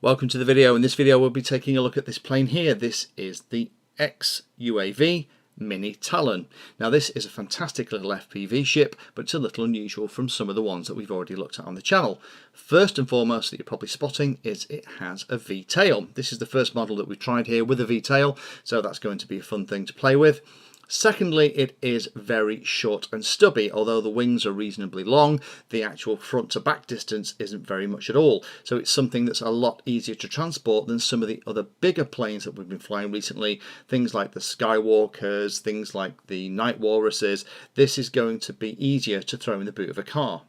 Welcome to the video. In this video we'll be taking a look at this plane here. This is the X-UAV Mini Talon. Now this is a fantastic little FPV ship, but it's a little unusual from some of the ones that we've already looked at on the channel. First and foremost that you're probably spotting is it has a V-tail. This is the first model that we've tried here with a V-tail, so that's going to be a fun thing to play with. Secondly, it is very short and stubby. Although the wings are reasonably long, the actual front to back distance isn't very much at all. So it's something that's a lot easier to transport than some of the other bigger planes that we've been flying recently. Things like the Skywalkers, things like the Night Walruses. This is going to be easier to throw in the boot of a car.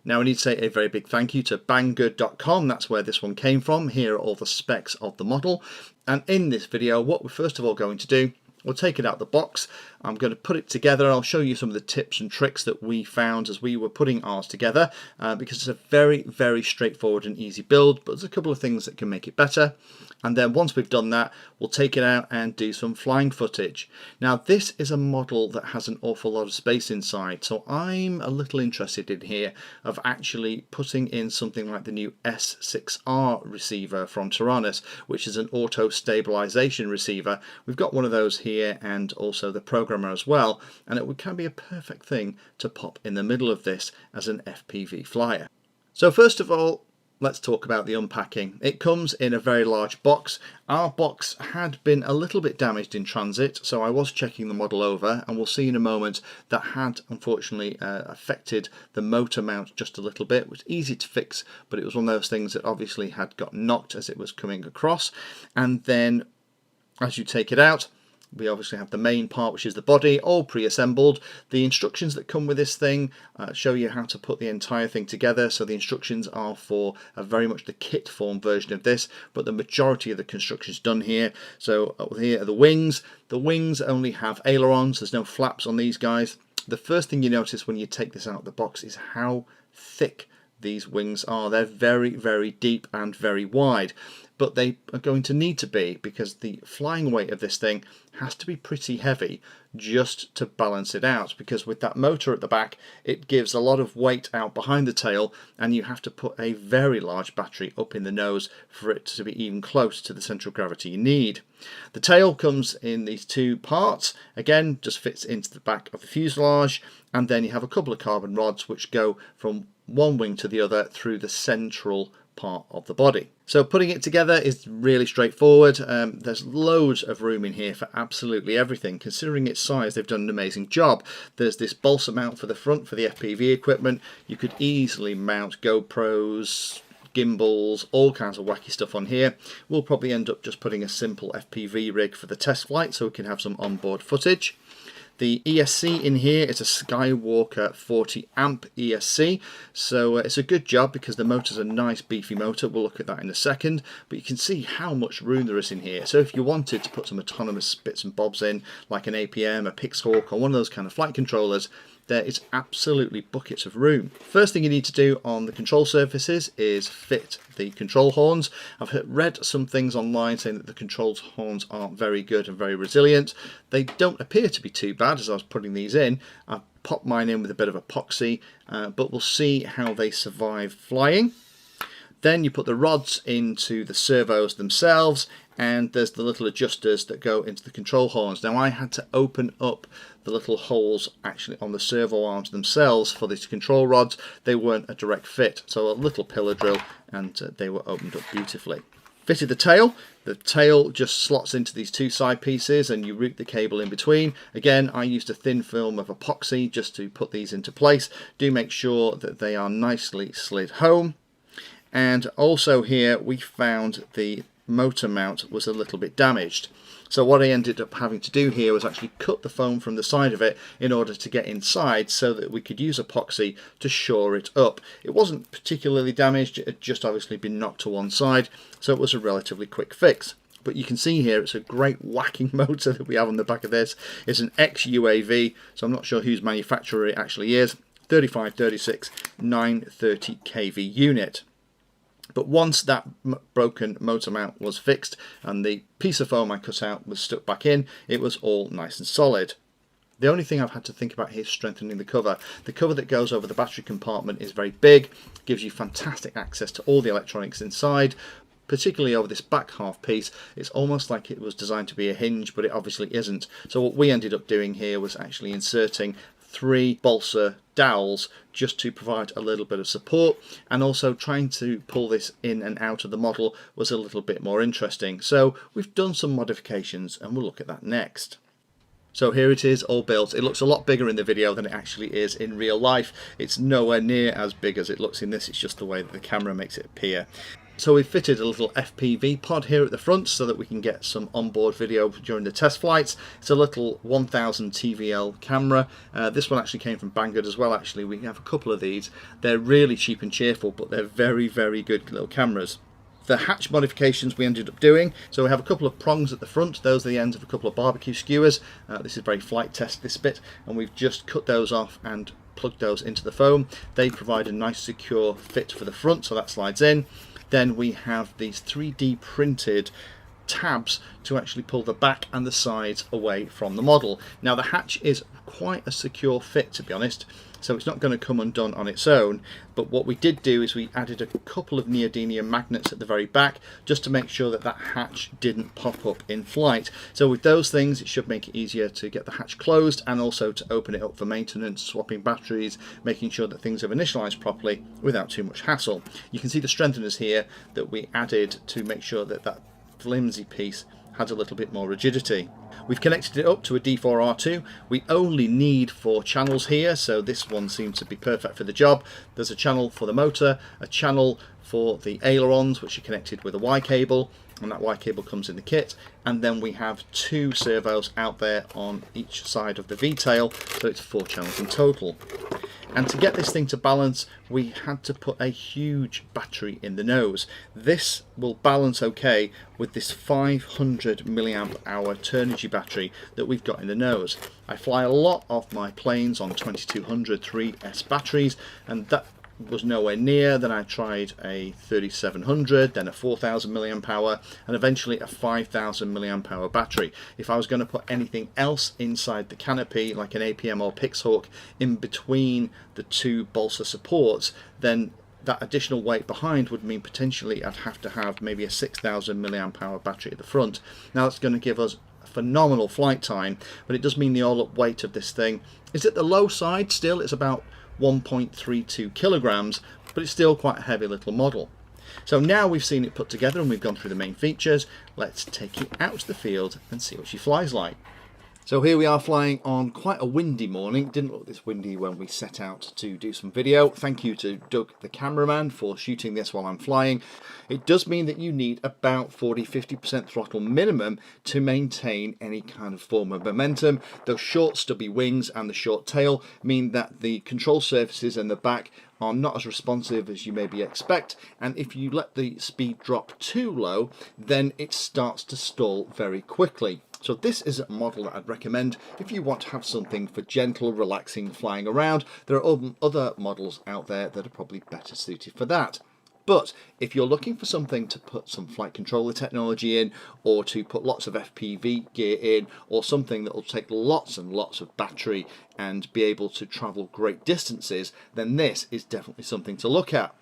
Now I need to say a very big thank you to Banggood.com. That's where this one came from. Here are all the specs of the model. And in this video, what we're first of all going to do, we'll take it out of the box. I'm going to put it together. I'll show you some of the tips and tricks that we found as we were putting ours together because it's a very straightforward and easy build, but there's a couple of things that can make it better. And then once we've done that, we'll take it out and do some flying footage. Now this is a model that has an awful lot of space inside, so I'm a little interested in here of actually putting in something like the new S6R receiver from Taranis, which is an auto stabilization receiver. We've got one of those here and also the programmer as well, and it can be a perfect thing to pop in the middle of this as an FPV flyer. So first of all, let's talk about the unpacking. It comes in a very large box. Our box had been a little bit damaged in transit, so I was checking the model over, and we'll see in a moment that had unfortunately affected the motor mount just a little bit. It was easy to fix, but it was one of those things that obviously had got knocked as it was coming across. And then as you take it out, we obviously have the main part, which is the body, all pre-assembled. The instructions that come with this thing show you how to put the entire thing together. So the instructions are for very much the kit form version of this, but the majority of the construction is done here. So here are the wings. The wings only have ailerons. There's no flaps on these guys. The first thing you notice when you take this out of the box is how thick these wings are. They're very deep and very wide, but they are going to need to be because the flying weight of this thing has to be pretty heavy just to balance it out, because with that motor at the back it gives a lot of weight out behind the tail, and you have to put a very large battery up in the nose for it to be even close to the central gravity you need. The tail comes in these two parts, again just fits into the back of the fuselage, and then you have a couple of carbon rods which go from one wing to the other through the central part of the body. So putting it together is really straightforward. There's loads of room in here for absolutely everything. Considering its size, they've done an amazing job. There's this balsa mount for the front for the FPV equipment. You could easily mount GoPros, gimbals, all kinds of wacky stuff on here. We'll probably end up just putting a simple FPV rig for the test flight so we can have some onboard footage. The ESC in here is a Skywalker 40 amp ESC, so it's a good job because the motor's a nice beefy motor. We'll look at that in a second, but you can see how much room there is in here. So if you wanted to put some autonomous bits and bobs in, like an APM, a Pixhawk, or one of those kind of flight controllers, there is absolutely buckets of room. First thing you need to do on the control surfaces is fit the control horns. I've read some things online saying that the control horns aren't very good and very resilient. They don't appear to be too bad as I was putting these in. I've popped mine in with a bit of epoxy, but we'll see how they survive flying. Then you put the rods into the servos themselves, and there's the little adjusters that go into the control horns. Now I had to open up the little holes actually on the servo arms themselves for these control rods. They weren't a direct fit, so a little pillar drill and they were opened up beautifully. Fitted the tail. The tail just slots into these two side pieces and you route the cable in between. Again, I used a thin film of epoxy just to put these into place. Do make sure that they are nicely slid home. And also here we found the motor mount was a little bit damaged. So what I ended up having to do here was actually cut the foam from the side of it in order to get inside so that we could use epoxy to shore it up. It wasn't particularly damaged, it had just obviously been knocked to one side, so it was a relatively quick fix. But you can see here it's a great whacking motor that we have on the back of this. It's an X-UAV, so I'm not sure whose manufacturer it actually is. 3536 930 kV unit. But once that broken motor mount was fixed and the piece of foam I cut out was stuck back in, it was all nice and solid. The only thing I've had to think about here is strengthening the cover. The cover that goes over the battery compartment is very big, gives you fantastic access to all the electronics inside, particularly over this back half piece. It's almost like it was designed to be a hinge, but it obviously isn't. So what we ended up doing here was actually inserting 3 balsa dowels just to provide a little bit of support, and also trying to pull this in and out of the model was a little bit more interesting. So we've done some modifications and we'll look at that next. So here it is, all built. It looks a lot bigger in the video than it actually is in real life. It's nowhere near as big as it looks in this, it's just the way that the camera makes it appear. So we've fitted a little FPV pod here at the front so that we can get some onboard video during the test flights. It's a little 1000 TVL camera. This one actually came from Banggood as well. Actually, we have a couple of these. They're really cheap and cheerful, but they're very, very good little cameras. The hatch modifications we ended up doing, so we have a couple of prongs at the front. Those are the ends of a couple of barbecue skewers. This is very flight test, this bit, and we've just cut those off and plugged those into the foam. They provide a nice secure fit for the front, so that slides in. Then we have these 3D printed tabs to actually pull the back and the sides away from the model. Now the hatch is quite a secure fit, to be honest, so it's not going to come undone on its own, but what we did do is we added a couple of neodymium magnets at the very back just to make sure that that hatch didn't pop up in flight. So with those things, it should make it easier to get the hatch closed and also to open it up for maintenance, swapping batteries, making sure that things have initialized properly without too much hassle. You can see the strengtheners here that we added to make sure that that flimsy piece had a little bit more rigidity. We've connected it up to a D4R2. We only need 4 channels here, so this one seems to be perfect for the job. There's a channel for the motor, a channel for the ailerons, which are connected with a Y cable, and that Y cable comes in the kit, and then we have 2 servos out there on each side of the V-tail, so it's 4 channels in total. And to get this thing to balance, we had to put a huge battery in the nose. This will balance okay with this 500 milliamp hour Turnigy battery that we've got in the nose. I fly a lot of my planes on 2200 3S batteries, and that was nowhere near. Then I tried a 3700, then a 4000 milliamp hour, and eventually a 5000 milliamp hour battery. If I was going to put anything else inside the canopy, like an APM or Pixhawk, in between the 2 balsa supports, then that additional weight behind would mean potentially I'd have to have maybe a 6000 milliamp hour battery at the front. Now that's going to give us phenomenal flight time, but it does mean the all-up weight of this thing is at the low side. Still, it's about 1.32 kilograms, but it's still quite a heavy little model. So now we've seen it put together and we've gone through the main features, let's take it out to the field and see what she flies like. So here we are flying on quite a windy morning. It didn't look this windy when we set out to do some video. Thank you to Doug, the cameraman, for shooting this while I'm flying. It does mean that you need about 40-50% throttle minimum to maintain any kind of form of momentum. Those short stubby wings and the short tail mean that the control surfaces in the back are not as responsive as you maybe expect, and if you let the speed drop too low, then it starts to stall very quickly. So this is a model that I'd recommend if you want to have something for gentle, relaxing flying around. There are other models out there that are probably better suited for that. But if you're looking for something to put some flight controller technology in, or to put lots of FPV gear in, or something that will take lots and lots of battery and be able to travel great distances, then this is definitely something to look at.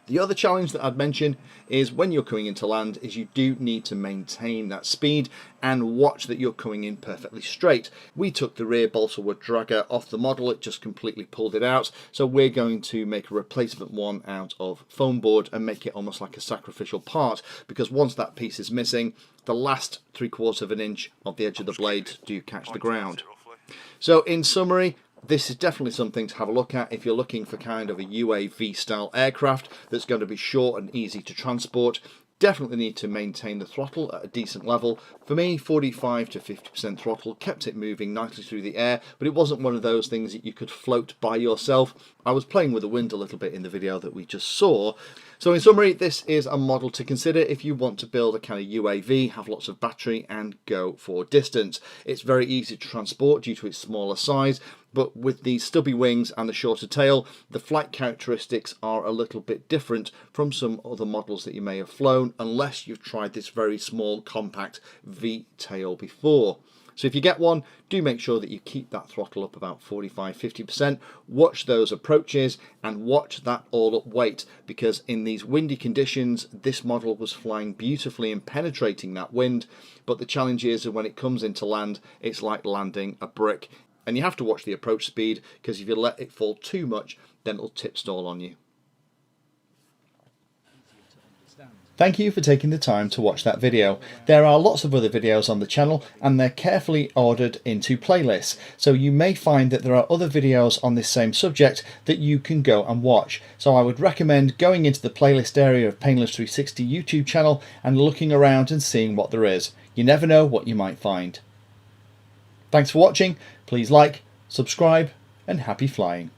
The other challenge that I'd mention is when you're coming into land is you do need to maintain that speed and watch that you're coming in perfectly straight. We took the rear balsa wood dragger off the model, it just completely pulled it out, so we're going to make a replacement one out of foam board and make it almost like a sacrificial part, because once that piece is missing, the last 3/4 of an inch of the edge of the blade do catch the ground. So in summary, this is definitely something to have a look at if you're looking for kind of a UAV style aircraft that's going to be short and easy to transport. Definitely need to maintain the throttle at a decent level. For me, 45 to 50% throttle kept it moving nicely through the air, but it wasn't one of those things that you could float by yourself. I was playing with the wind a little bit in the video that we just saw. So in summary, this is a model to consider if you want to build a kind of UAV, have lots of battery and go for distance. It's very easy to transport due to its smaller size, but with the stubby wings and the shorter tail, the flight characteristics are a little bit different from some other models that you may have flown, unless you've tried this very small compact V-tail before. So if you get one, do make sure that you keep that throttle up about 45–50%, watch those approaches and watch that all up weight, because in these windy conditions this model was flying beautifully and penetrating that wind, but the challenge is that when it comes into land it's like landing a brick, and you have to watch the approach speed, because if you let it fall too much then it'll tip stall on you. Thank you for taking the time to watch that video. There are lots of other videos on the channel and they're carefully ordered into playlists, so you may find that there are other videos on this same subject that you can go and watch. So I would recommend going into the playlist area of Painless 360 YouTube channel and looking around and seeing what there is. You never know what you might find. Thanks for watching. Please like, subscribe, and happy flying.